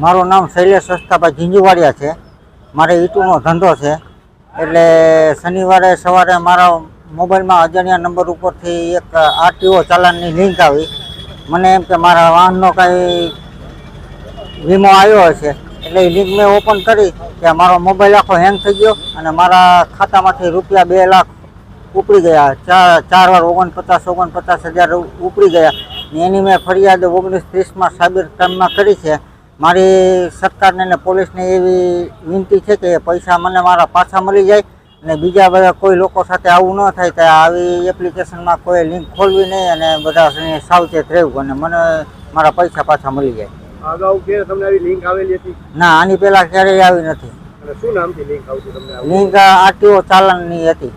મારું નામ શૈલેષ સસ્તાભાઈ ઝીંઝુવાડિયા છે. મારે ઈંટનો ધંધો છે. એટલે શનિવારે સવારે મારા મોબાઈલમાં અજાણ્યા નંબર ઉપરથી એક આરટીઓ ચાલાનની લિંક આવી. મને એમ કે મારા વાહનનો કાંઈ વીમો આવ્યો હશે એટલે એ લિંક મેં ઓપન કરી કે મારો મોબાઈલ આખો હેંગ થઈ ગયો અને મારા ખાતામાંથી રૂપિયા 2 લાખ ઉપડી ગયા. ચાર વાર 49,000 ઉપડી ગયા. એની મેં ફરિયાદ 19-30 સાયબર ક્રાઇમમાં કરી છે. મારી સરકારને અને પોલીસને એવી વિનંતી છે કે પૈસા મને મારા પાછા મળી જાય અને બીજા બધા કોઈ લોકો સાથે આવું ન થાય તો આવી એપ્લિકેશનમાં કોઈ લિંક ખોલવી નહીં અને બધા સાવચેત રહેવું અને મને મારા પૈસા પાછા મળી જાય. અગાઉ કે તમને આવી લિંક આવેલી હતી? ના, આની પહેલાં ક્યારેય આવી નથી. અને શું નામથી લિંક આવતી તમને? લિંક આરટીઓ ચાલાનની હતી.